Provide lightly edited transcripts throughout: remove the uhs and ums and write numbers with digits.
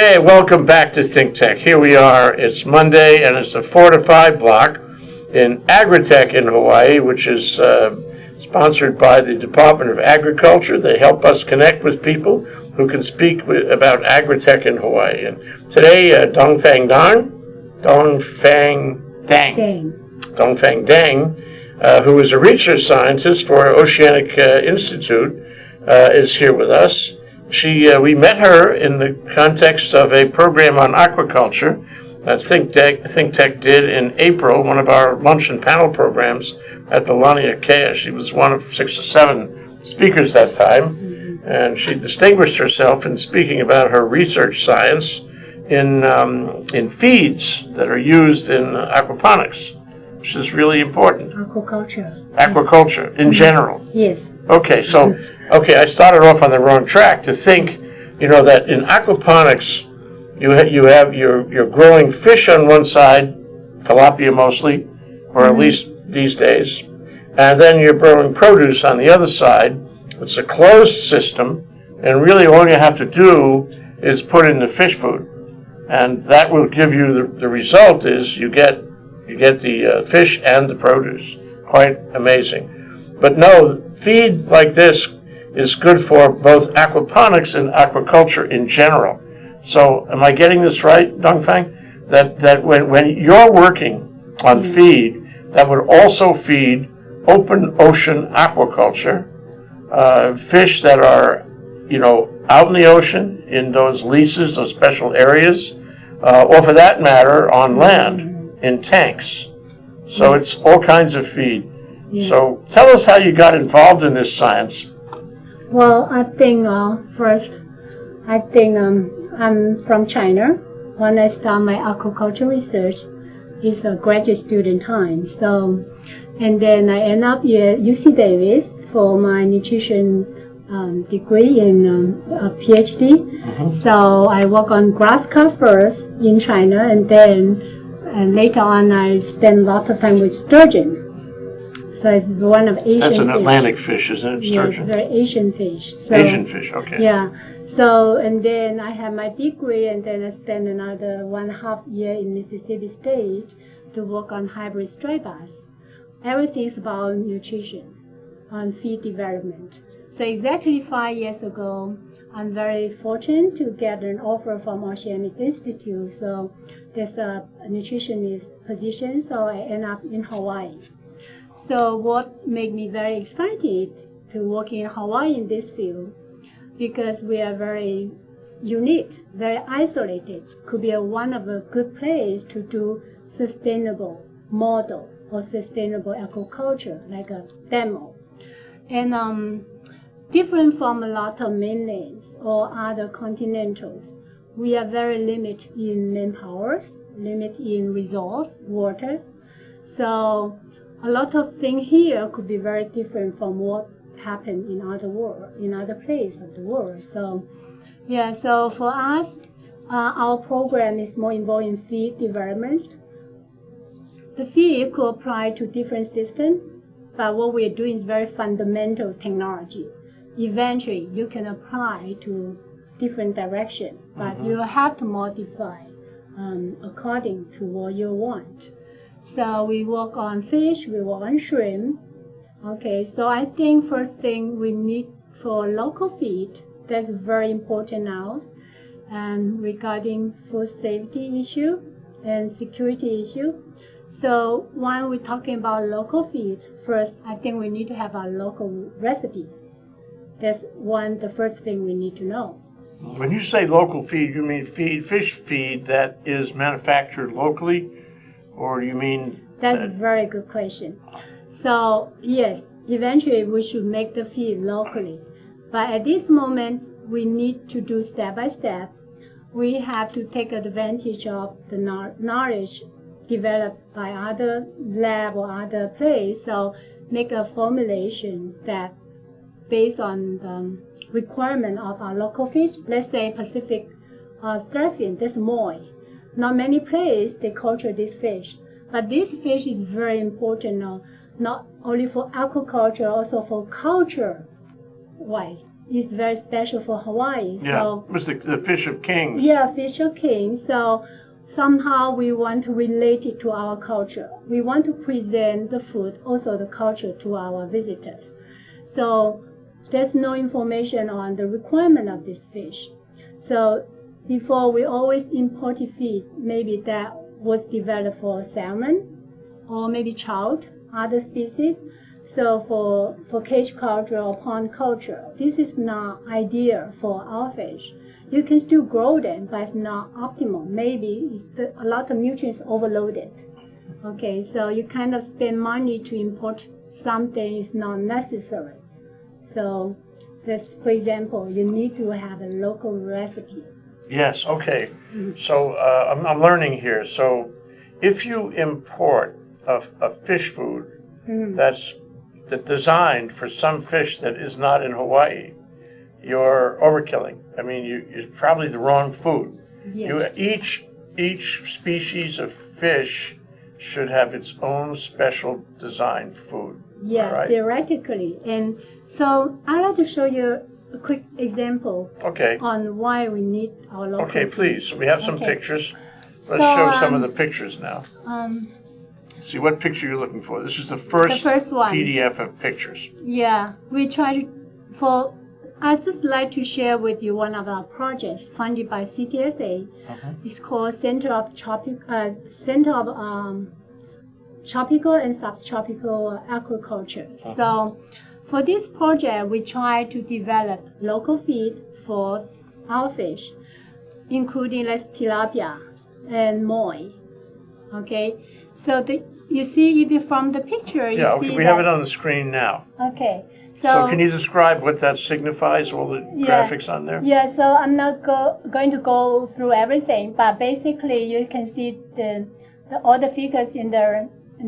Okay, welcome back to ThinkTech. Here we are. It's Monday, and it's the 4 to 5 block in Agritech in Hawaii, which is sponsored by the Department of Agriculture. They help us connect with people who can speak about Agritech in Hawaii. And today, Dong-Fang Deng, who is a research scientist for Oceanic Institute, is here with us. We met her in the context of a program on aquaculture that ThinkTech did in April, one of our lunch and panel programs at the Lani Akea. She was one of 6 or 7 speakers that time, and she distinguished herself in speaking about her research science in feeds that are used in aquaponics, which is really important. Aquaculture in general. Yes. Okay, I started off on the wrong track to think, that in aquaponics, you're growing fish on one side, tilapia mostly, or at least these days, and then you're growing produce on the other side. It's a closed system, and really all you have to do is put in the fish food, and that will give you the result is you get the fish and the produce. Quite amazing. But no, feed like this is good for both aquaponics and aquaculture in general. So am I getting this right, Dong-Fang? That when you're working on feed, that would also feed open ocean aquaculture, fish that are, out in the ocean, in those leases, those special areas, or for that matter, on land, in tanks. So it's all kinds of feed. Yeah. So tell us how you got involved in this science. Well, I think I'm from China. When I started my aquaculture research, it's a graduate student time. So, and then I end up at UC Davis for my nutrition degree in a PhD. So I work on grass carp first in China, and later on I spend lots of time with sturgeon. So it's one of Asian That's an fish. Atlantic fish, isn't it, sturgeon? Yeah, it's very Asian fish. So, Asian fish, okay. Yeah. So, and then I have my degree, and then I spent another 1.5 years in Mississippi State to work on hybrid striped bass. Everything is about nutrition, on feed development. So exactly 5 years ago, I'm very fortunate to get an offer from Oceanic Institute. So there's a nutritionist position, so I end up in Hawaii. So what made me very excited to work in Hawaii in this field, because we are very unique, very isolated, could be one of a good place to do sustainable model or sustainable aquaculture, like a demo. And different from a lot of mainlands or other continentals, we are very limited in manpower, limited in resource, waters. So a lot of things here could be very different from what happened in other places of the world. So, yeah. So for us, our program is more involved in feed development. The feed could apply to different systems, but what we're doing is very fundamental technology. Eventually, you can apply to different direction, but you have to modify according to what you want. So we work on fish, we work on shrimp. Okay, so I think first thing we need for local feed, that's very important now. And regarding food safety issue and security issue. So when we're talking about local feed, first I think we need to have a local recipe. That's the first thing we need to know. When you say local feed, you mean fish feed that is manufactured locally? Or do you mean... That's a very good question. So, yes, eventually we should make the feed locally. But at this moment, we need to do step by step. We have to take advantage of the knowledge developed by other lab or other place. So, make a formulation that based on the requirement of our local fish. Let's say Pacific threadfin, that's moi. Not many places they culture this fish, but this fish is very important not only for aquaculture, also for culture-wise. is very special for Hawaii. Yeah, So, it was the fish of kings. yeah, fish of king. So somehow we want to relate it to our culture. We want to present the food, also the culture, to our visitors. So there's no information on the requirement of this fish. So before we always imported feed, maybe that was developed for salmon or maybe trout, other species. So for cage culture or pond culture, this is not ideal for our fish. You can still grow them, but it's not optimal. Maybe a lot of nutrients overloaded. Okay, so you kind of spend money to import something is not necessary. So that's, for example, you need to have a local recipe. Yes, okay. So I'm learning here. So if you import a fish food that's designed for some fish that is not in Hawaii, you're overkilling. I mean, it's probably the wrong food. Yes. Each species of fish should have its own special designed food. Yeah, right? Theoretically. And so I'd like to show you a quick example on why we need our local Okay, food. please. So we have some pictures. Let's So, show some of the pictures now. See what picture you're looking for. This is the first one. PDF of pictures. Yeah, we try to, I'd just like to share with you one of our projects funded by CTSA. It's called Center of Tropical and Subtropical Aquaculture. So for this project, we try to develop local feed for our fish, including tilapia and moi. Okay, so you see, if you from the picture, you see we have it on the screen now. Okay. So can you describe what that signifies, all the graphics on there? Yeah, so I'm not going to go through everything, but basically you can see all the figures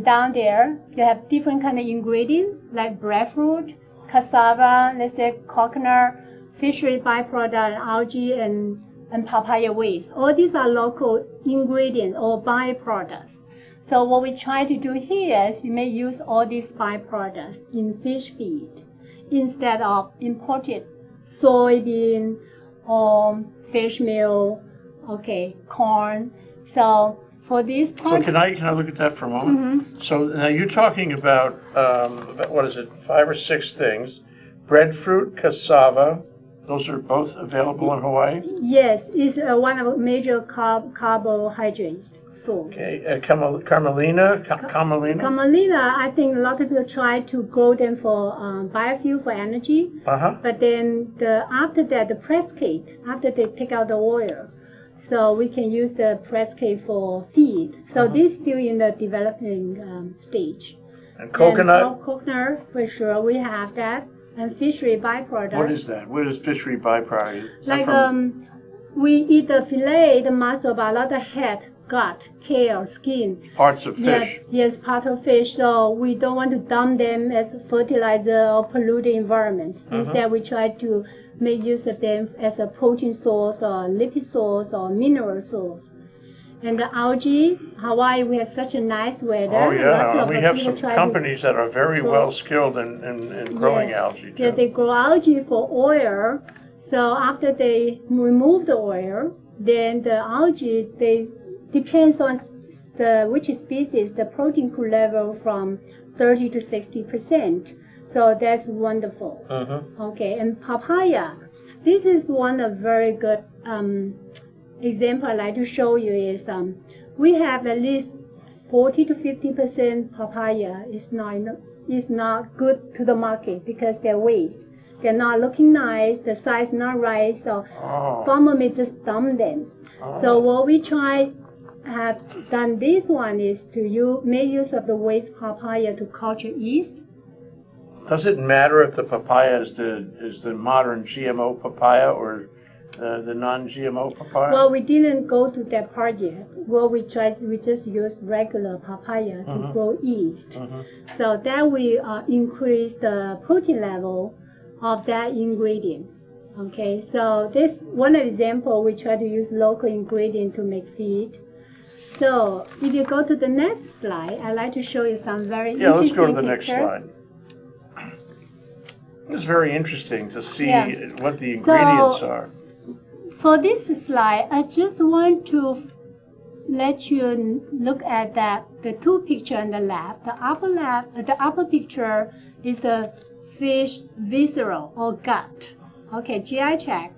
down there. You have different kind of ingredients like breadfruit, cassava, let's say coconut, fishery byproduct, algae, and papaya waste. All these are local ingredients or byproducts. So what we try to do here is you may use all these byproducts in fish feed instead of imported soybean or fish meal, corn. So for this part, So can I look at that for a moment? So now you're talking about what is it, 5 or 6 things? Breadfruit, cassava. Those are both available in Hawaii? Yes, it's one of the major carbohydrates source. Okay, camelina? Camelina, I think a lot of people try to grow them for biofuel, for energy. But then after that, the press cake, after they take out the oil, so we can use the press cake for feed. So this is still in the developing stage. And coconut? And coconut, for sure, we have that. And fishery byproduct. What is that? What is fishery byproduct? Like we eat the fillet, the muscle, but a lot of head, gut, tail, skin. Parts of fish. Yes, part of fish. So we don't want to dump them as fertilizer or pollute the environment. Instead, we try to make use of them as a protein source or lipid source or mineral source. And the algae, Hawaii, we have such a nice weather. Oh yeah, we have some companies that are very well skilled in growing algae too. Yeah, they grow algae for oil. So after they remove the oil, then the algae, they depends on which species, the protein could level from 30 to 60%. So that's wonderful. Okay, and papaya, this is one of very good example I'd like to show you is we have at least 40 to 50% papaya is not good to the market because they're waste. They're not looking nice, the size not right, so farmer may just dump them. So what we have done this one is to make use of the waste papaya to culture yeast. Does it matter if the papaya is the modern GMO papaya or the non-GMO papaya? Well, we didn't go to that part yet. What we just used regular papaya to grow yeast. So that we increase the protein level of that ingredient. Okay, so this one example, we try to use local ingredient to make feed. So if you go to the next slide, I'd like to show you some very interesting let's go to the next picture. slide. It's very interesting to see Yeah. what the ingredients So, are. For this slide, I just want to let you look at the two pictures on the left. The upper picture is the fish visceral or gut. Okay, GI tract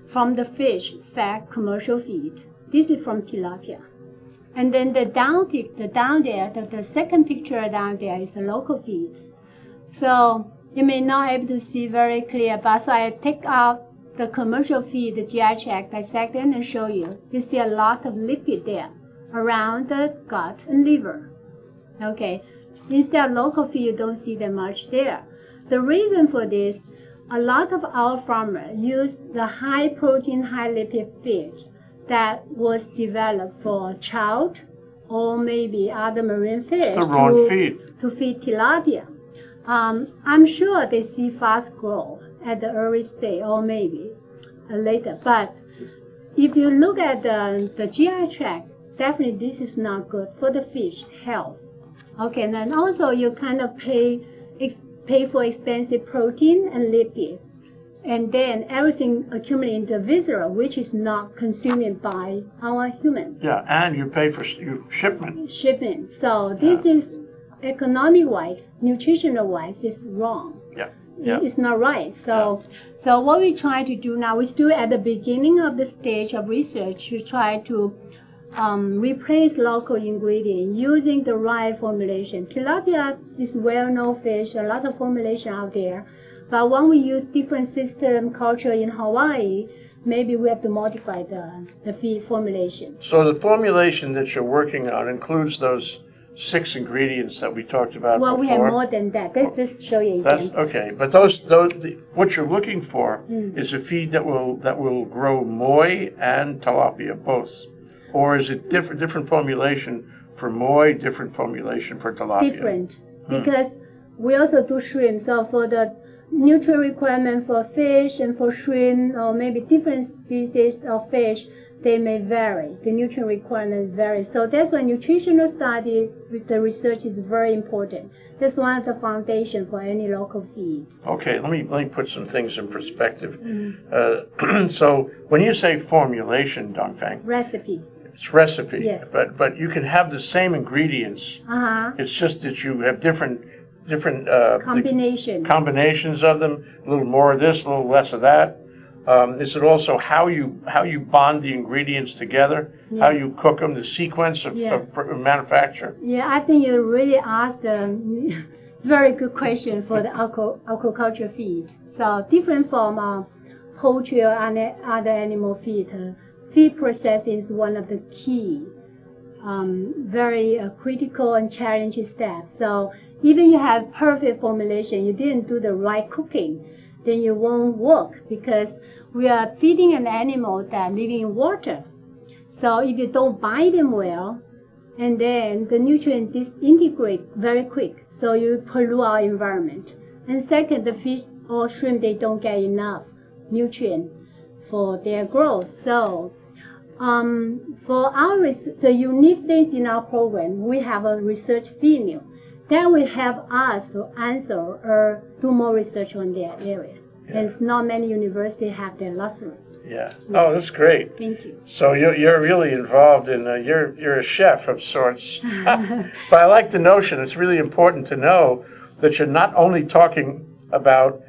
from the fish fed commercial feed. This is from tilapia. And then the second picture down there is the local feed. So you may not be able to see very clear, but so I take out the commercial feed, the GI tract, dissect it and show you. You see a lot of lipid there around the gut and liver. Okay, instead of local feed, you don't see that much there. The reason for this, a lot of our farmers use the high protein, high lipid feed that was developed for trout or maybe other marine fish It's the wrong feed. to feed tilapia. I'm sure they see fast growth at the early stage or maybe later. But if you look at the GI tract, definitely this is not good for the fish health. Okay, and then also you kind of pay for expensive protein and lipid, and then everything accumulates into viscera, which is not consumed by our human. Yeah, and you pay for your shipment. So this is economic-wise, nutritional-wise, is wrong. Yeah. It's not right. So what we try to do now, we're still at the beginning of the stage of research to try to replace local ingredient using the right formulation. Tilapia is well-known fish, a lot of formulation out there. But when we use different system culture in Hawaii, maybe we have to modify the feed formulation. So the formulation that you're working on includes those 6 ingredients that we talked about Well, before. we have more than that. Let's just show you an That's example. okay, but what you're looking for is a feed that will grow moi and tilapia both, or is it different formulation for moi, different formulation for tilapia? Different, because we also do shrimp. So for the nutrient requirement for fish and for shrimp, or maybe different species of fish, they may vary. The nutrient requirements vary. So that's why nutritional study with the research is very important. That's one of the foundation for any local feed. Okay, let me put some things in perspective. So when you say formulation, Dong-Fang, Recipe. it's recipe. Yes. But you can have the same ingredients. It's just that you have different combinations of them. A little more of this, a little less of that. Is it also how you bond the ingredients together, how you cook them, the sequence of manufacture? Yeah, I think you really asked a very good question for the aquaculture feed. So different from poultry or other animal feed, feed process is one of the key, very critical and challenging steps. So even you have perfect formulation, you didn't do the right cooking, then you won't work, because we are feeding an animal that live in water. So if you don't bind them well, and then the nutrient disintegrate very quick, so you pollute our environment. And second, the fish or shrimp, they don't get enough nutrient for their growth. So for our the unique things in our program, we have a research feed mill that will help us to answer or do more research on their area. And not many universities have that luxury. Yeah. Oh, that's great. Thank you. So you're really involved in you're a chef of sorts. But I like the notion. It's really important to know that you're not only talking about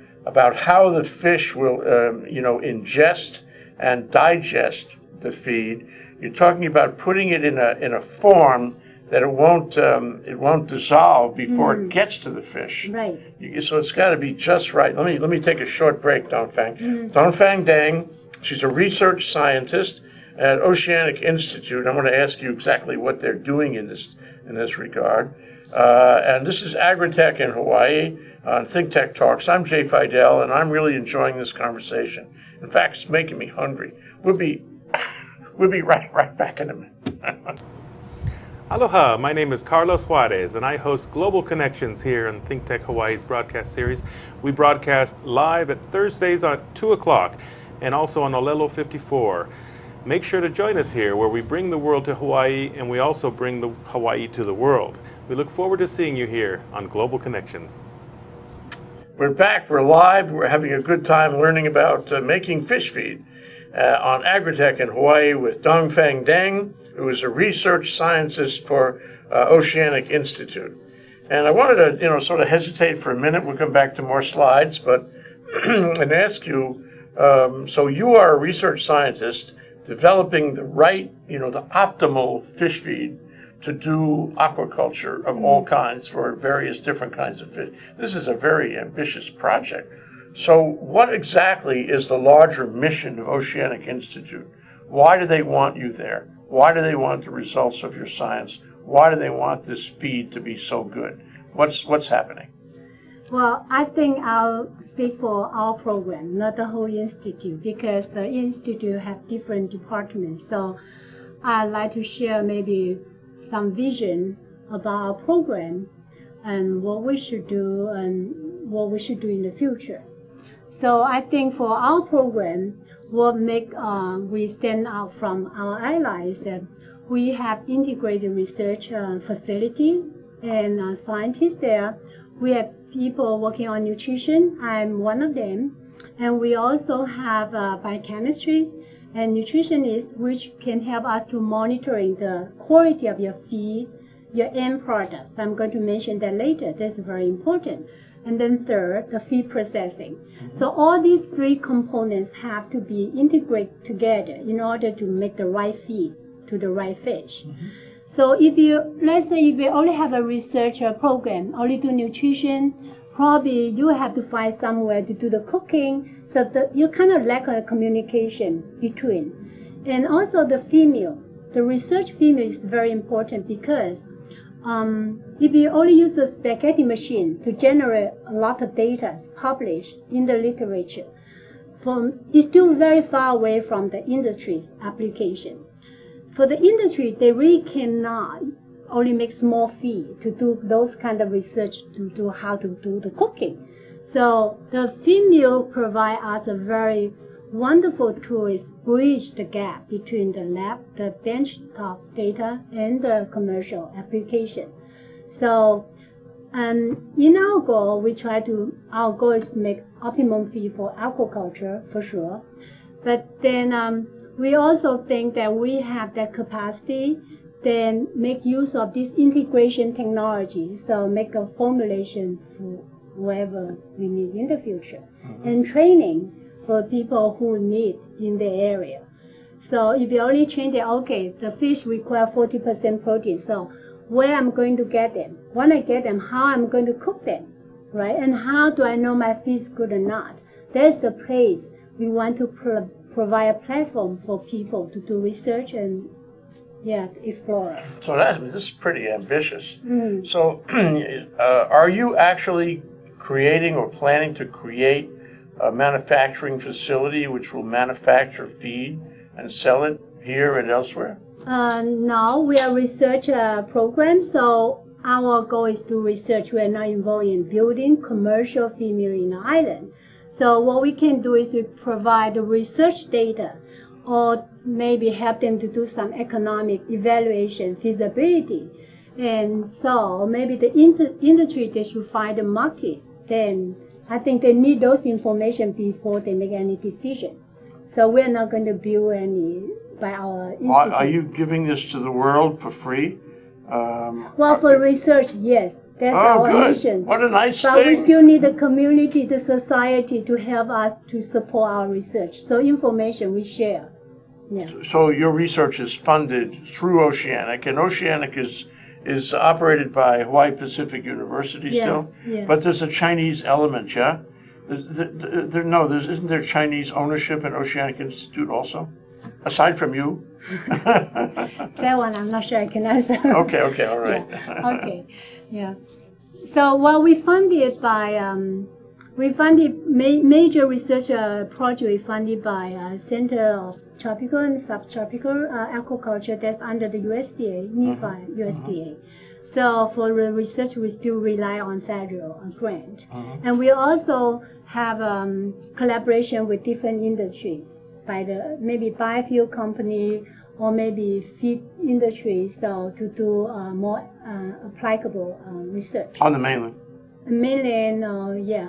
how the fish will ingest and digest the feed. You're talking about putting it in a form that it won't dissolve before it gets to the fish. Right. So it's got to be just right. Let me take a short break, Dong-Fang. Dong-Fang Deng, she's a research scientist at Oceanic Institute. I'm going to ask you exactly what they're doing in this regard. And this is Agritech in Hawaii on ThinkTech Talks. I'm Jay Fidell, and I'm really enjoying this conversation. In fact, it's making me hungry. We'll be right back in a minute. Aloha, my name is Carlos Juarez, and I host Global Connections here on ThinkTech Hawaii's broadcast series. We broadcast live at Thursdays at 2 o'clock and also on Olelo 54. Make sure to join us here, where we bring the world to Hawaii and we also bring the Hawaii to the world. We look forward to seeing you here on Global Connections. We're back, we're live, we're having a good time learning about making fish feed on Agritech in Hawaii with Dong-Fang Deng, who is a research scientist for Oceanic Institute. And I wanted to, sort of hesitate for a minute. We'll come back to more slides, but and ask you, so you are a research scientist developing the right, the optimal fish feed to do aquaculture of all kinds for various different kinds of fish. This is a very ambitious project. So what exactly is the larger mission of Oceanic Institute? Why do they want you there? Why do they want the results of your science? Why do they want this feed to be so good? What's happening? Well, I think I'll speak for our program, not the whole institute, because the institute have different departments. So I'd like to share maybe some vision about our program and what we should do and what we should do in the future. So I think for our program, what make we stand out from our allies that we have integrated research facility and scientists there. We have people working on nutrition. I'm one of them. And we also have biochemistry and nutritionists, which can help us to monitoring the quality of your feed, your end products. I'm going to mention that later. That's very important. And then third, the feed processing. So all these three components have to be integrated together in order to make the right feed to the right fish. So let's say if you only have a research program, only do nutrition, probably you have to find somewhere to do the cooking, so that you kind of lack a communication between. And also the research female is very important because if you only use a spaghetti machine to generate a lot of data published in the literature, it's still very far away from the industry's application. For the industry, they really cannot only make small feed to do those kind of research to do how to do the cooking. So the female provide us a very wonderful tool is bridge the gap between the lab, the benchtop data, and the commercial application. So, in our goal, our goal is to make optimum feed for aquaculture for sure. But then we also think that we have that capacity, then make use of this integration technology, so make a formulation for whatever we need in the future, and training for people who need in the area. So if you only train them, okay, the fish require 40% protein, so where I'm going to get them, when I get them, how I'm going to cook them, right? And how do I know my fish is good or not? That's the place we want to provide a platform for people to do research and explore. So this is pretty ambitious. So are you actually creating or planning to create a manufacturing facility which will manufacture feed and sell it here and elsewhere? No, we are a research program, so our goal is to research. We are not involved in building commercial feed mill in the island. So what we can do is we provide the research data or maybe help them to do some economic evaluation, feasibility. And so maybe the industry, they should find a market. Then I think they need those information before they make any decision. So we're not going to build any by our institute. Are you giving this to the world for free? Well, for research, yes. That's our mission. What a nice but thing. We still need the community, the society to help us to support our research. So information we share. Yeah. So your research is funded through Oceanic, and Oceanic is operated by Hawaii Pacific University still? Yeah. But there's a Chinese element, yeah? Isn't there Chinese ownership in Oceanic Institute also? Aside from you? That one I'm not sure I can answer. Okay, all right. Yeah. Okay, yeah. So we funded by, major research project we funded by Center of Tropical and Subtropical Aquaculture that's under the USDA, NIFA USDA. So for the research, we still rely on federal grant. And we also have collaboration with different industry, by maybe biofuel company or maybe feed industry, so to do more applicable research. On the mainland? Mainland, yeah.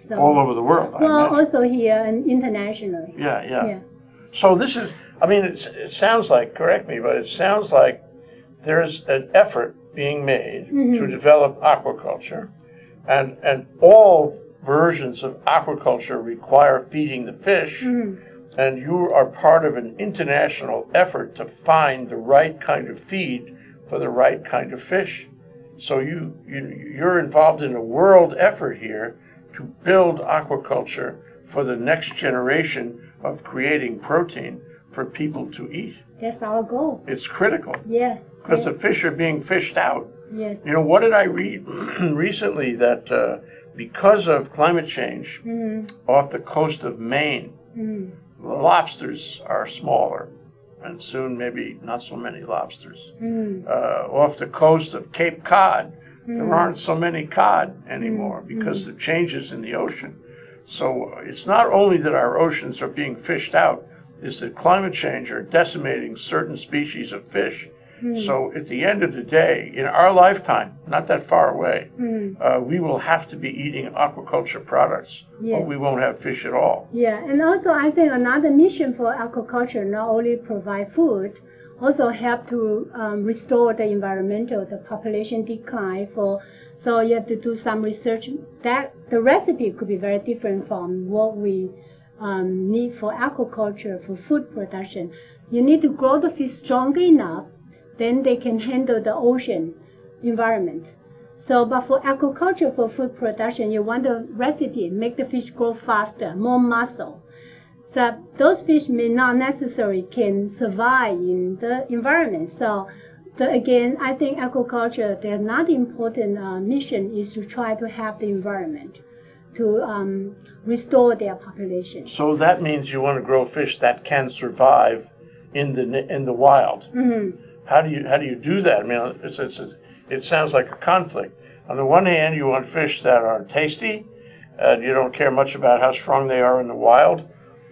So, all over the world. I well, imagine. also here and internationally. Yeah. So this is, I mean, it sounds like, correct me, but it sounds like there's an effort being made to develop aquaculture, and all versions of aquaculture require feeding the fish, and you are part of an international effort to find the right kind of feed for the right kind of fish. So you're involved in a world effort here to build aquaculture for the next generation of creating protein for people to eat. That's our goal. It's critical. Yes. Because the fish are being fished out. Yes. You know, what did I read recently? That because of climate change off the coast of Maine, the lobsters are smaller, and soon maybe not so many lobsters. Off the coast of Cape Cod, there aren't so many cod anymore because the changes in the ocean. So it's not only that our oceans are being fished out, it's that climate change are decimating certain species of fish. So at the end of the day, in our lifetime, not that far away, we will have to be eating aquaculture products, or we won't have fish at all. Yeah, and also I think another mission for aquaculture not only provide food, also help to restore the the population decline. So you have to do some research. That the recipe could be very different from what we need for aquaculture, for food production. You need to grow the fish strong enough, then they can handle the ocean environment. So, but for aquaculture, for food production, you want the recipe, make the fish grow faster, more muscle. So those fish may not necessarily can survive in the environment. So again, I think aquaculture, the another important mission is to try to help the environment to restore their population. So that means you want to grow fish that can survive in the wild. How do you do that? I mean, it sounds like a conflict. On the one hand, you want fish that are tasty, and you don't care much about how strong they are in the wild.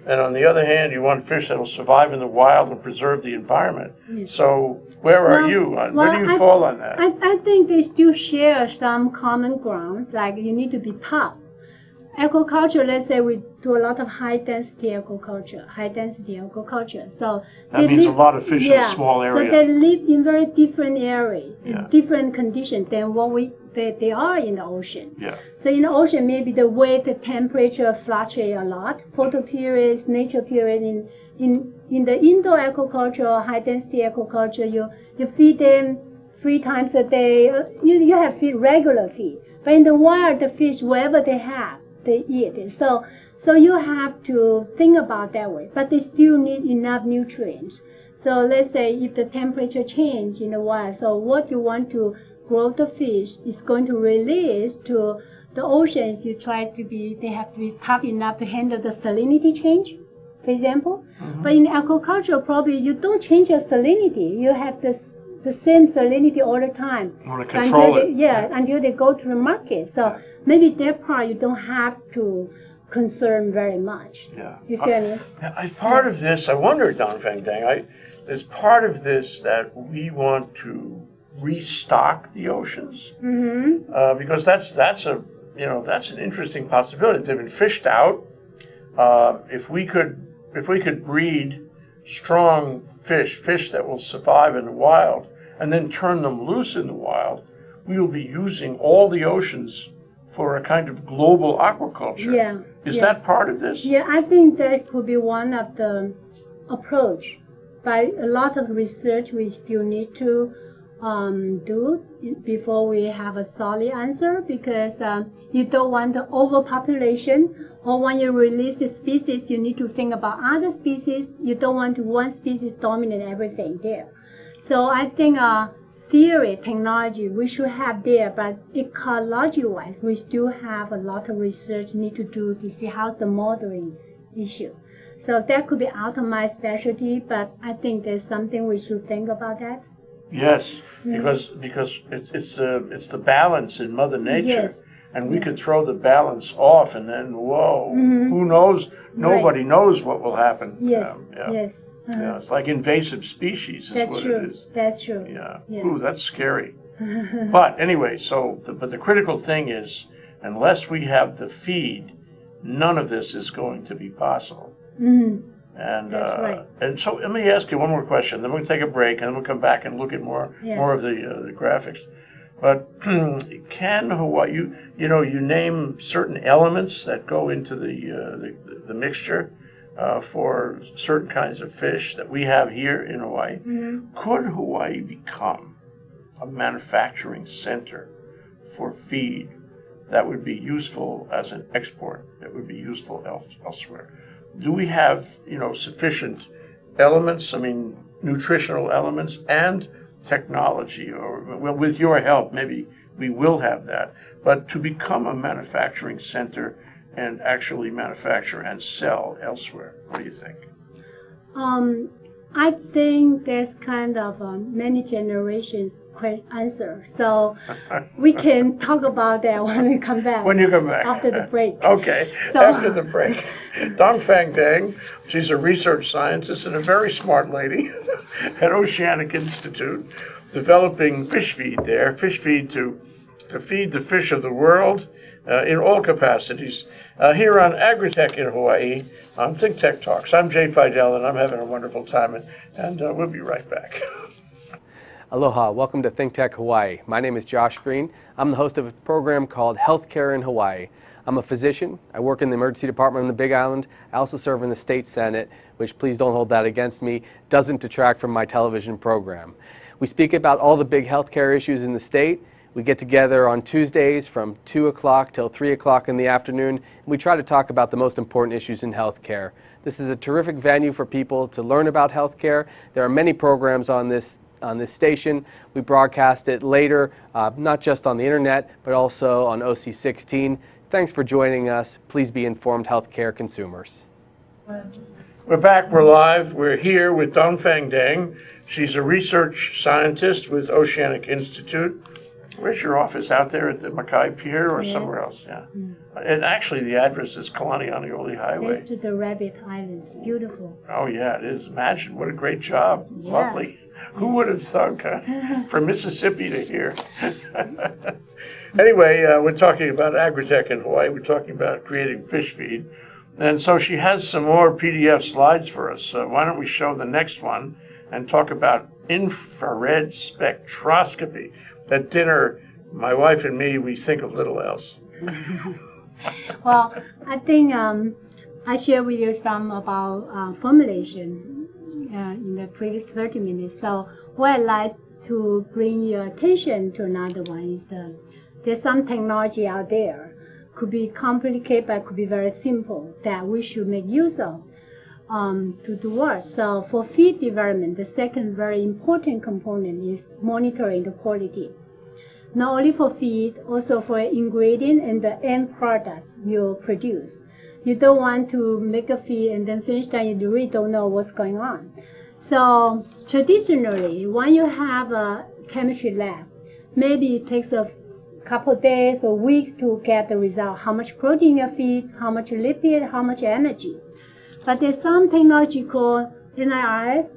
And on the other hand, you want fish that will survive in the wild and preserve the environment. So where are you? Where do you fall on that? I think they still share some common ground, like you need to be tough. Aquaculture, let's say we do a lot of high-density aquaculture. So that means a lot of fish in a small area. So they live in very different area, in different conditions than what they are in the ocean. So in the ocean, maybe the way the temperature fluctuate a lot. Photoperiods, nature period. In the indoor aquaculture or high-density aquaculture, you feed them 3 times a day. You have regular feed. But in the wild, the fish, wherever they have, they eat it. So you have to think about that way. But they still need enough nutrients. So let's say if the temperature change in the wild, so what you want to grow the fish is going to release to the oceans. They have to be tough enough to handle the salinity change, for example. But in aquaculture, probably you don't change your salinity. You have the same salinity all the time. You want to control it. Until they go to the market. So maybe that part you don't have to concern very much. You see what I mean? As part of this, I wonder, Dong-Fang Deng, as part of this that we want to restock the oceans, because that's an interesting possibility. They've been fished out. If we could breed strong fish that will survive in the wild, and then turn them loose in the wild, we will be using all the oceans for a kind of global aquaculture. Is that part of this? Yeah, I think that could be one of the approach. But a lot of research we still need to do before we have a solid answer, because you don't want the overpopulation, or when you release the species, you need to think about other species. You don't want one species dominate everything there. So I think theory, technology, we should have there, but ecology-wise, we still have a lot of research need to do to see how's the modeling issue. So that could be out of my specialty, but I think there's something we should think about that. Yes, because it's the balance in Mother Nature, and we could throw the balance off, and then whoa, who knows? Nobody knows what will happen. Yes. It's like invasive species. That's what true. it is. That's true. Ooh, that's scary. But anyway, but the critical thing is, unless we have the feed none of this is going to be possible. Mm-hmm. And That's right. And so let me ask you one more question. Then we'll take a break, and then we'll come back and look at more of the graphics. But can Hawaii? You name certain elements that go into the mixture for certain kinds of fish that we have here in Hawaii. Mm-hmm. Could Hawaii become a manufacturing center for feed that would be useful as an export, that would be useful elsewhere? Do we have, sufficient elements, nutritional elements and technology, or well, with your help, maybe we will have that, but to become a manufacturing center and actually manufacture and sell elsewhere? What do you think? I think there's kind of many generations answer. So we can talk about that when we come back. When you come back. After the break. Okay, So, after the break. Dong-Fang Deng, she's a research scientist and a very smart lady at Oceanic Institute, developing fish feed there, to feed the fish of the world in all capacities. Here on Agritech in Hawaii, on ThinkTech Talks. I'm Jay Fidell, and I'm having a wonderful time, and we'll be right back. Aloha, welcome to ThinkTech Hawaii. My name is Josh Green. I'm the host of a program called Healthcare in Hawaii. I'm a physician. I work in the emergency department on the Big Island. I also serve in the state senate, which, please don't hold that against me, doesn't detract from my television program. We speak about all the big healthcare issues in the state. We get together on Tuesdays from 2 o'clock till 3 o'clock in the afternoon, and we try to talk about the most important issues in healthcare. This is a terrific venue for people to learn about healthcare. There are many programs on this station. We broadcast it later, not just on the internet, but also on OC16. Thanks for joining us. Please be informed healthcare consumers. We're back, we're live. We're here with Dong-Fang Deng. She's a research scientist with Oceanic Institute. Where's your office? Out there at the Mackay Pier or somewhere else? Yeah. And actually the address is Kalanianiole Highway. next to the Rabbit Islands. Beautiful. Oh yeah, it is. Imagine, what a great job. Yeah. Lovely. Who would have thunk, from Mississippi to here? Anyway, we're talking about Agritech in Hawaii. We're talking about creating fish feed. And so she has some more PDF slides for us. Why don't we show the next one and talk about infrared spectroscopy? At dinner, my wife and me, we think of little else. Well, I think I shared with you some about formulation in the previous 30 minutes. So what I'd like to bring your attention to another one is there's some technology out there. Could be complicated, but could be very simple that we should make use of to do work. So for feed development, the second very important component is monitoring the quality. Not only for feed, also for ingredient and the end products you produce. You don't want to make a feed and then finish that you really don't know what's going on. So traditionally, when you have a chemistry lab, maybe it takes a couple days or weeks to get the result. How much protein you feed, how much lipid, how much energy. But there's some technology called NIRS,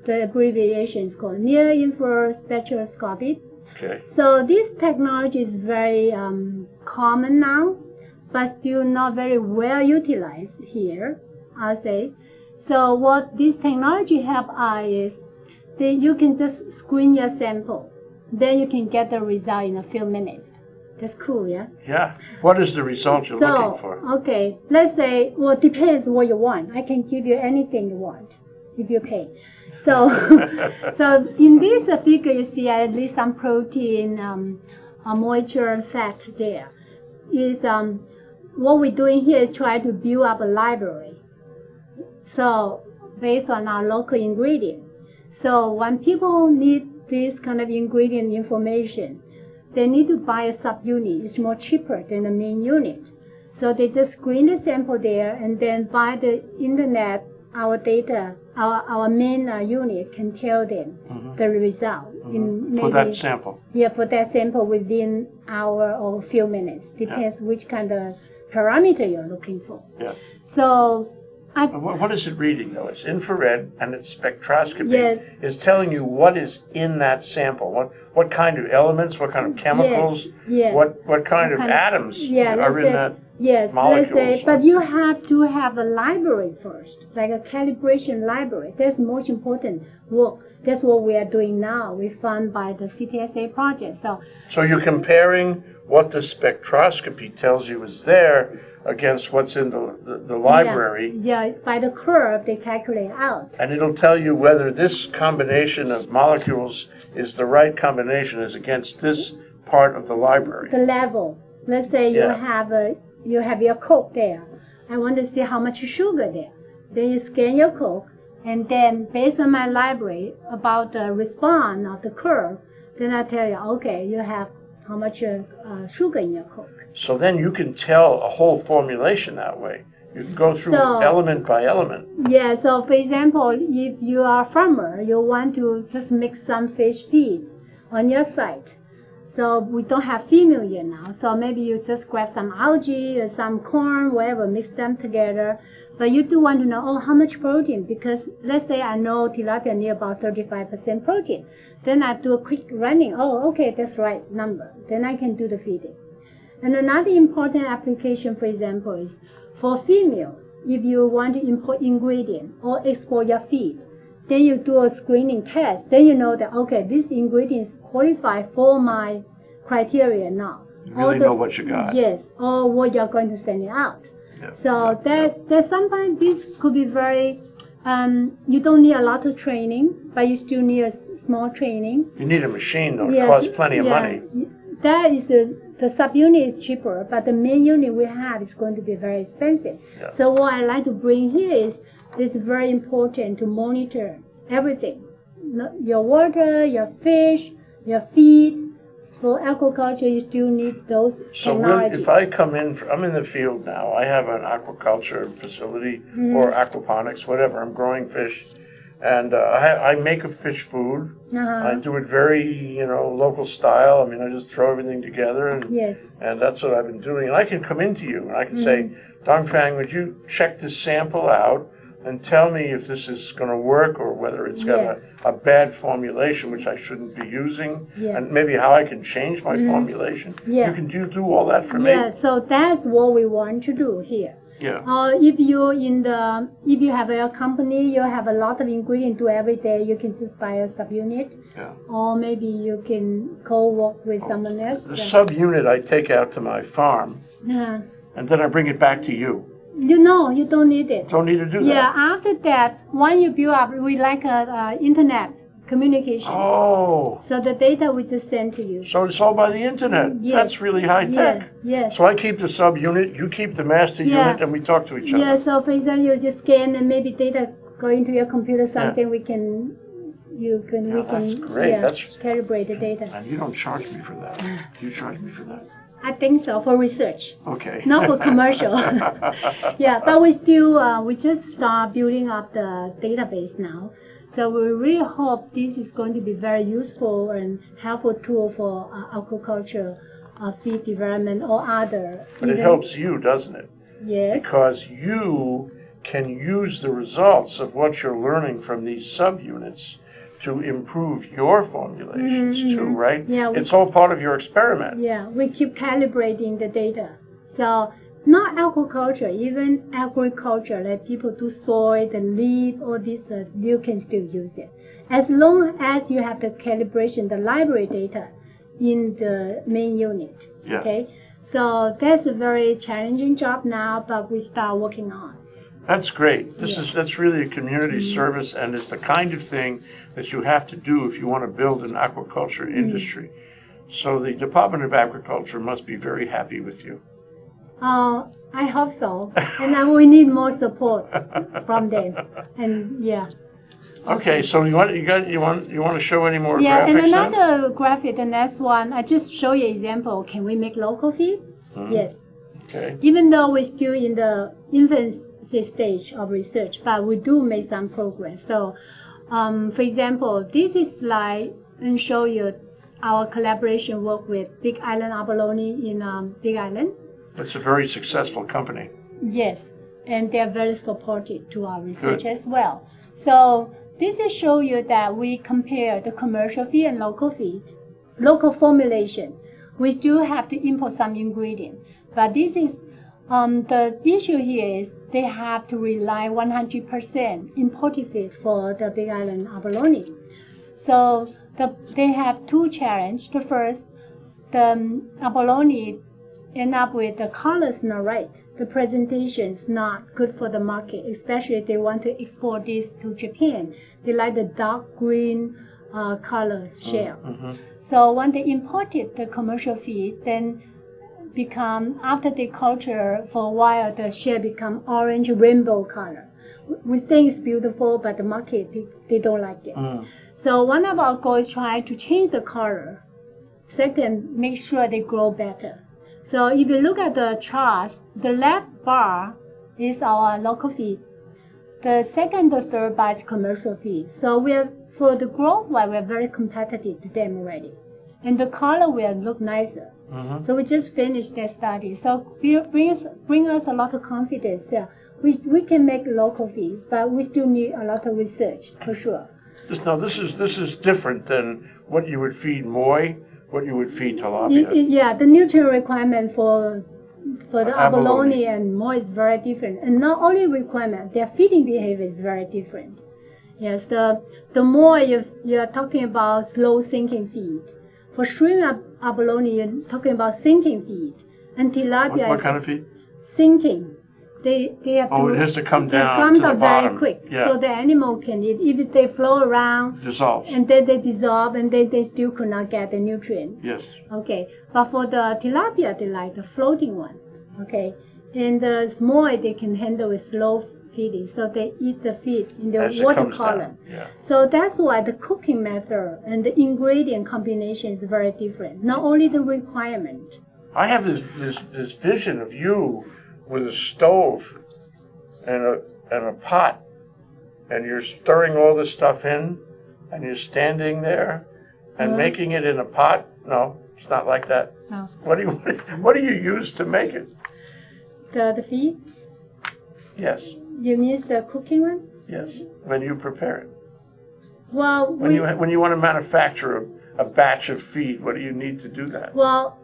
the abbreviation is called near infrared spectroscopy. Okay. So this technology is very common now, but still not very well utilized here, I'll say. So what this technology help us is that you can just screen your sample. Then you can get the result in a few minutes. That's cool, yeah? Yeah. What is the result you're looking for? Okay, let's say, well, it depends what you want. I can give you anything you want if you pay. So, so in this figure, you see at least some protein, moisture, and fat there. Is what we're doing here is try to build up a library. So based on our local ingredient. So when people need this kind of ingredient information, they need to buy a subunit. It's more cheaper than the main unit. So they just screen the sample there, and then by the internet, our data, our main unit can tell them the result in maybe for that sample. Yeah, for that sample within hour or a few minutes. Depends which kind of parameter you're looking for. Yeah. So what is it reading though? It's infrared and it's spectroscopy. Yeah. It's telling you what is in that sample. What kind of elements, what kind of chemicals, Yes. what kind of atoms are in that? Yes, molecules. let's say, but you have to have a library first, like a calibration library. That's most important work. That's what we are doing now. We fund by the CTSA project. So you're comparing what the spectroscopy tells you is there against what's in the library. Yeah, by the curve they calculate out. And it'll tell you whether this combination of molecules is the right combination as against this part of the library. The level. Let's say you have your Coke there. I want to see how much sugar there. Then you scan your Coke, and then based on my library about the response of the curve, then I tell you, okay, you have how much sugar in your Coke. So then you can tell a whole formulation that way. You can go through element by element. Yeah, so for example, if you are a farmer, you want to just mix some fish feed on your site. So we don't have female yet now. So maybe you just grab some algae or some corn, whatever, mix them together. But you do want to know, how much protein? Because let's say I know tilapia need about 35% protein. Then I do a quick running. Okay, that's right number. Then I can do the feeding. And another important application, for example, is for female. If you want to import ingredient or export your feed, then you do a screening test. Then you know that, okay, this ingredient qualify for my criteria now. You really know what you got. Yes, or what you're going to send it out. Yeah, So there's sometimes this could be very, you don't need a lot of training, but you still need a small training. You need a machine, though. It costs plenty of money. That is the subunit is cheaper, but the main unit we have is going to be very expensive. Yeah. So what I like to bring here is it's very important to monitor everything. Your water, your fish, your feed. For aquaculture, you still need those technologies. So if I come in, I'm in the field now. I have an aquaculture facility or aquaponics, whatever. I'm growing fish. And I make a fish food. I do it very, local style. I mean, I just throw everything together, and that's what I've been doing. And I can come into you, and I can say, Dong-Fang, would you check this sample out and tell me if this is going to work or whether it's got a bad formulation, which I shouldn't be using, and maybe how I can change my formulation. You can do all that for me? Yeah, so that's what we want to do here. Yeah. If you have a company, you have a lot of ingredients to every day, you can just buy a subunit. Yeah. Or maybe you can co-work with someone else. The subunit I take out to my farm, and then I bring it back to you. You don't need it. Don't need to do that. Yeah, after that, when you build up, we like internet communication. Oh. So the data we just send to you. So it's all by the internet. Yes. That's really high tech. Yes. So I keep the subunit, you keep the master unit, and we talk to each other. Yeah, so for example, you just scan and maybe data go into your computer, something we can that's great. Calibrate the data. And you don't charge me for that. Do you charge me for that? I think so, for research. Okay. Not for commercial. Yeah, but we just start building up the database now. So we really hope this is going to be very useful and helpful tool for aquaculture, feed development or other. But it helps you, doesn't it? Yes. Because you can use the results of what you're learning from these subunits to improve your formulations too, right? Yeah. It's all part of your experiment. Yeah, we keep calibrating the data. So not aquaculture, even agriculture, like people do soy, the leaf, all this, you can still use it. As long as you have the calibration, the library data in the main unit. Yeah. Okay? So that's a very challenging job now, but we start working on. That's great. That's really a community service, and it's the kind of thing that you have to do if you want to build an aquaculture industry. So the Department of Agriculture must be very happy with you. I hope so. And we need more support from them. And Okay, so you want to show any more graphics? Yeah, and another graphic, the next one, I just show you example. Can we make local feed? Yes. Okay. Even though we're still in the infancy stage of research, but we do make some progress. So, for example, this is slide and show you our collaboration work with Big Island Abalone in Big Island. It's a very successful company. Yes, and they're very supportive to our research as well. So this is show you that we compare the commercial feed and local formulation. We still have to import some ingredient, but this is The issue here is they have to rely 100% imported feed for the Big Island abalone. So they have two challenges. The first, the abalone end up with the colors not right. The presentation is not good for the market, especially if they want to export this to Japan. They like the dark green color shell. Mm-hmm. So when they imported the commercial feed, then after they culture for a while, the shell become orange rainbow color. We think it's beautiful, but the market, they don't like it. So one of our goals is try to change the color. Second, make sure they grow better. So if you look at the charts, the left bar is our local feed. The second or third bar is commercial feed. So for the growth wise, we're very competitive to them already. And the color will look nicer. Mm-hmm. So we just finished that study. So bring us a lot of confidence. Yeah. We can make local feed, but we still need a lot of research for sure. This is different than what you would feed moi, what you would feed tilapia. Yeah, the nutrient requirement for the abalone Abalone. and moi is very different. And not only requirement, their feeding behavior is very different. Yes, the moi you're talking about slow sinking feed. For shrimp abalone, you're talking about sinking feed. And tilapia What is kind of feed? sinking. They have Oh, to it has to come they down come to the down bottom. very quick, Yeah. so the animal can eat. If they flow around Dissolves. and then they dissolve, and then they still could not get the nutrient. Yes. Okay, but for the tilapia, they like the floating one. Okay, and the small they can handle with slow feeding, so they eat the feed in the As it water comes column. down. Yeah. So that's why the cooking method and the ingredient combination is very different. Not only the requirement. I have this vision of you with a stove and a pot, and you're stirring all this stuff in, and you're standing there and making it in a pot. No, it's not like that. No. What do you use to make it? The feed? Yes, You mean the cooking one? yes. When you prepare it, Well, when you want to manufacture a batch of feed, what do you need to do that? Well,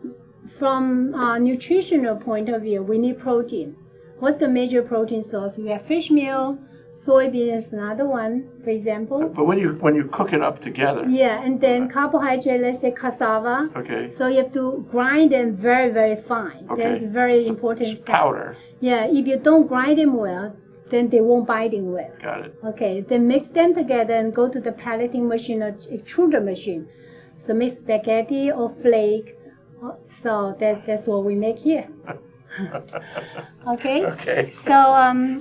from a nutritional point of view, we need protein. What's the major protein source? We have fish meal, soybean is another one, for example. But when you cook it up together, Yeah, and then carbohydrate, let's say cassava. okay, So you have to grind them very, very fine. Okay. That's very important it's step. powder. Yeah, if you don't grind them well, then they won't bind them well. Got it. Okay, then mix them together and go to the pelleting machine or extruder machine. So make spaghetti or flake. So that's what we make here. Okay. Okay. So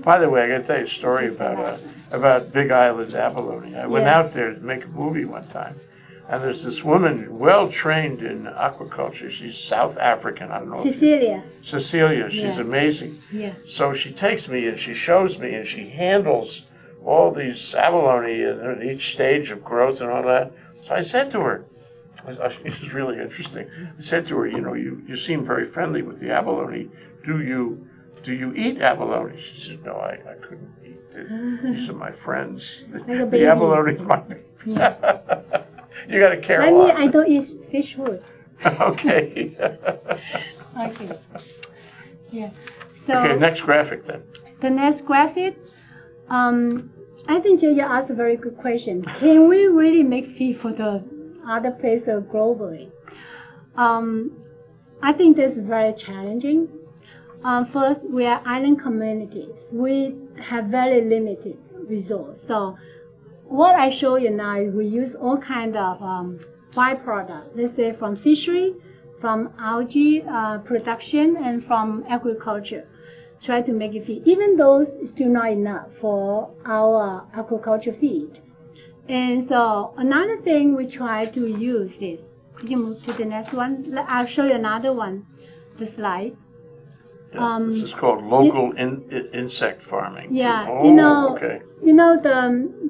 By the way, I got to tell you a story Just the last about Big Island abalone. I went Yeah. out there to make a movie one time, and there's this woman well trained in aquaculture. She's South African. I don't know. Cecilia. Cecilia. She's Yeah. amazing. Yeah. So she takes me and she shows me and she handles all these abalone at each stage of growth and all that. So I said to her, this is really interesting. I said to her, you seem very friendly with the abalone. Do you eat abalone? She said, no, I couldn't eat it. These are my friends. a The baby. abalone is my baby. You got to care a I mean, lot. I don't eat fish food. Okay. Okay. Yeah. So Okay, next graphic then. the next graphic, I think Jay asked a very good question. Can we really make feed for the other places globally? I think that's very challenging. First, we are island communities. We have very limited resource. So what I show you now is we use all kind of byproduct, let's say from fishery, from algae production, and from agriculture. Try to make it feed. Even those is still not enough for our aquaculture feed. And so another thing we try to use is, could you move to the next one? I'll show you another one, the slide. Yes, this is called local insect farming. Yeah, Oh, okay.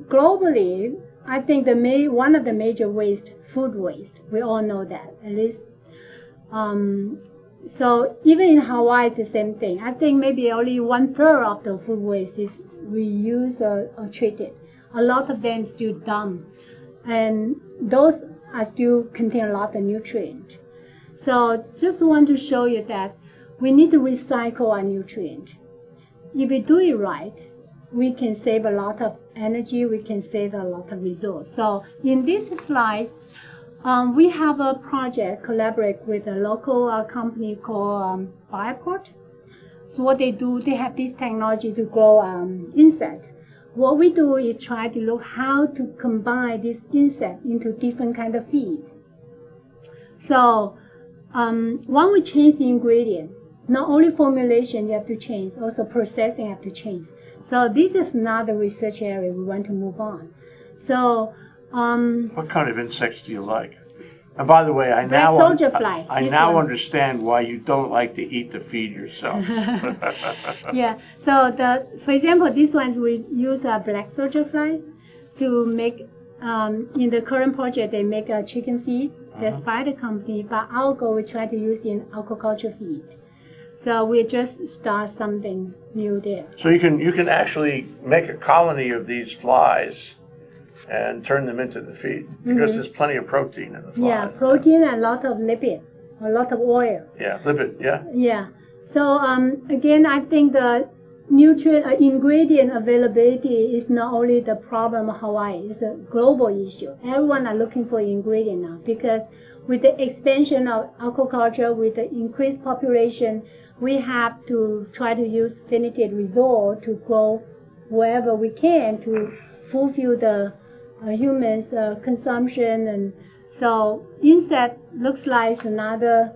Globally, I think one of the major waste, food waste. We all know that, at least. So even in Hawaii, it's the same thing. I think maybe only 1/3 of the food waste is reused or treated. A lot of them still dump, and those are still contain a lot of nutrient. So just want to show you that we need to recycle our nutrient. If we do it right, we can save a lot of energy, we can save a lot of resource. So in this slide, we have a project collaborate with a local company called Bioport. So what they do, they have this technology to grow insect. What we do is try to look how to combine this insect into different kind of feed. So when we change the ingredient, not only formulation you have to change, also processing have to change. So this is another research area we want to move on. So what kind of insects do you like? And by the way, I black now soldier fly. I This now one. understand why you don't like to eat the feed yourself. Yeah. So for example, this ones we use a black soldier fly to make. In the current project, they make a chicken feed. That's by the company, but our goal we try to use in aquaculture feed. So we just start something new there. So you can actually make a colony of these flies and turn them into the feed because there's plenty of protein in the flies. Yeah, protein and lots of lipid, a lot of oil. Yeah, lipids. Yeah. Yeah. So again, I think the nutrient ingredient availability is not only the problem of Hawaii; it's a global issue. Everyone are looking for ingredient now because with the expansion of aquaculture, with the increased population, we have to try to use finite resource to grow wherever we can to fulfill the humans' consumption. And so insect looks like another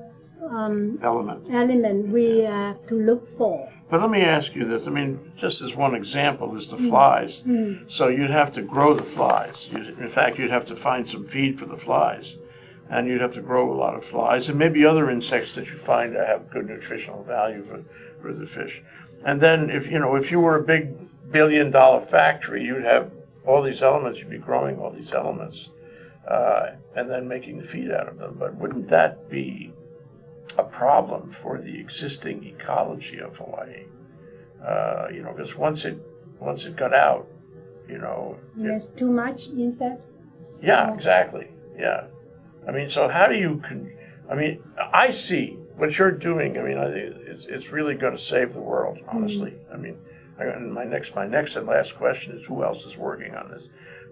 element we have to look for. But let me ask you this. I mean, just as one example is the flies. So you'd have to grow the flies. In fact, you'd have to find some feed for the flies. And you'd have to grow a lot of flies and maybe other insects that you find that have good nutritional value for the fish. And then if you were a big billion-dollar factory, you'd have all these elements, you'd be growing all these elements and then making the feed out of them. But wouldn't that be a problem for the existing ecology of Hawaii? Because once it got out, There's too much insect? Yeah, exactly. Yeah. I mean, so how do you, I see what you're doing. I mean, I think it's really going to save the world, honestly. I mean, my next and last question is who else is working on this?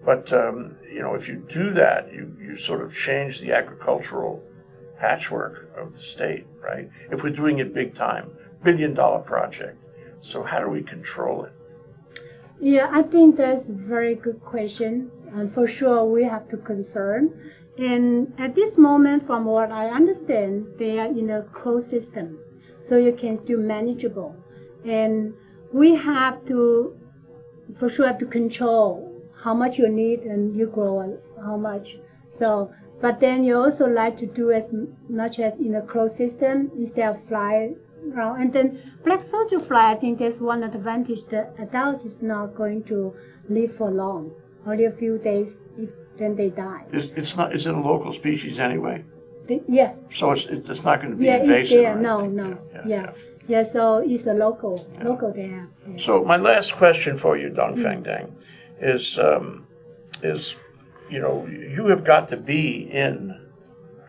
But, if you do that, you sort of change the agricultural patchwork of the state, right? If we're doing it big time, billion-dollar project. So how do we control it? Yeah, I think that's a very good question. And for sure, we have to concern. And at this moment, from what I understand, they are in a closed system, so you can still manageable. And we have to, for sure, have to control how much you need and you grow how much. So, but then you also like to do as much as in a closed system instead of fly around. And then black soldier fly, I think that's one advantage. The adult is not going to live for long, only a few days. Then they die. It's not. Is it a local species anyway? Yeah. So it's not going to be Yeah, invasive. it's there. Or No, anything. no. Yeah. So it's a local they have. Yeah. So my last question for you, Dong-Fang Deng, is you have got to be in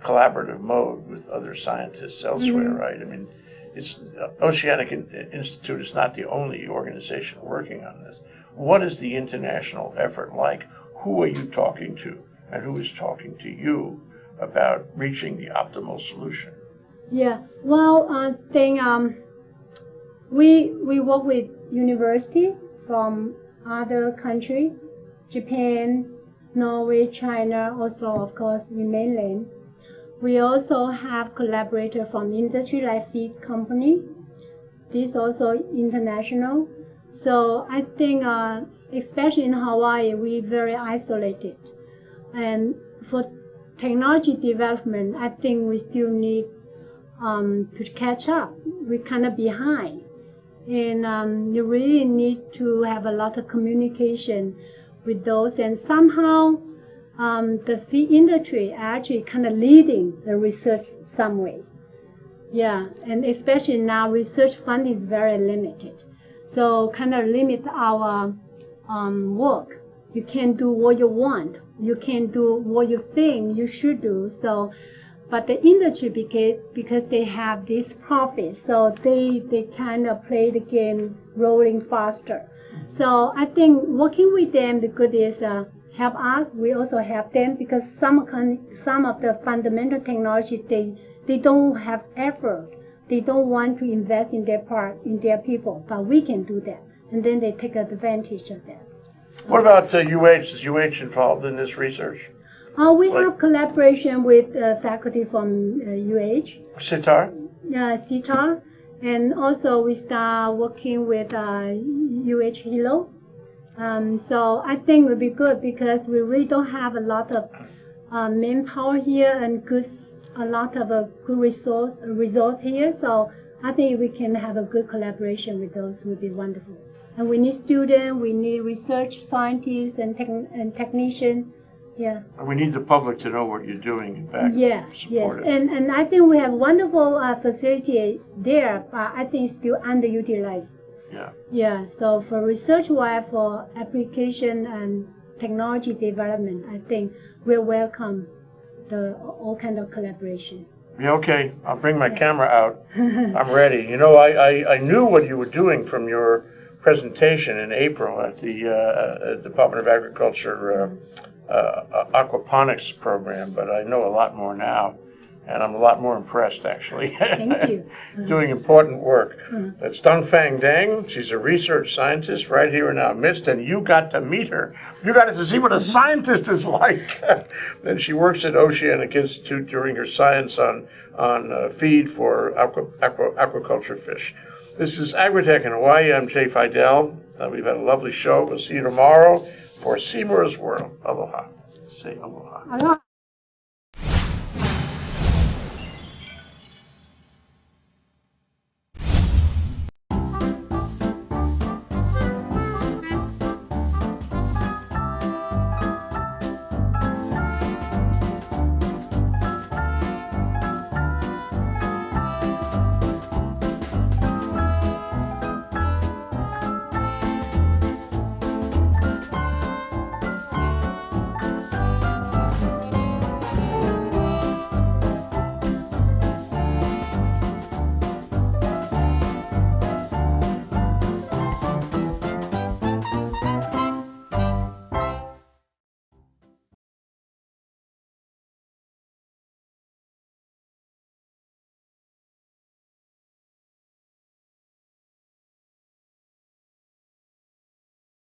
collaborative mode with other scientists elsewhere, right? I mean, it's Oceanic Institute is not the only organization working on this. What is the international effort like? Who are you talking to, and who is talking to you about reaching the optimal solution? Yeah, well, I think we work with university from other country, Japan, Norway, China, also of course in mainland. We also have collaborator from industry like feed company. This also international. So I think especially in Hawaii, we're very isolated. And for technology development, I think we still need to catch up. We're kind of behind. And you really need to have a lot of communication with those. And somehow the feed industry actually kind of leading the research some way. Yeah, and especially now research funding is very limited. So kind of limit our work. You can't do what you want. You can't do what you think you should do. So But the industry, because they have this profit, so they kind of play the game rolling faster. So I think working with them, the good is help us. We also help them because some of the fundamental technology they don't have effort. They don't want to invest in their people, but we can do that, and then they take advantage of that. What about UH? Is UH involved in this research? We have collaboration with faculty from UH. Sitar? CITAR, and also we start working with UH Hilo. So I think it will be good because we really don't have a lot of manpower here and a lot of good resource here. So I think we can have a good collaboration with those would be wonderful. And we need students, we need research scientists and technicians. Yeah. We need the public to know what you're doing and back yes, support it. And I think we have wonderful facility there, but I think it's still underutilized. Yeah. Yeah. So for research-wise, for application and technology development, I think we'll welcome all kind of collaborations. Yeah, okay. I'll bring my camera out. I'm ready. You know, I knew what you were doing from your presentation in April at the Department of Agriculture Aquaponics program, but I know a lot more now, and I'm a lot more impressed, actually. Thank you. Doing important work. That's Dong-Fang Deng. She's a research scientist right here in our midst, and you got to meet her. You got to see what a scientist is like. Then she works at Oceanic Institute doing her science on feed for aquaculture fish. This is Agritech in Hawaii. I'm Jay Fidell. We've had a lovely show. We'll see you tomorrow for Seymour's World. Aloha. Say aloha. Aloha.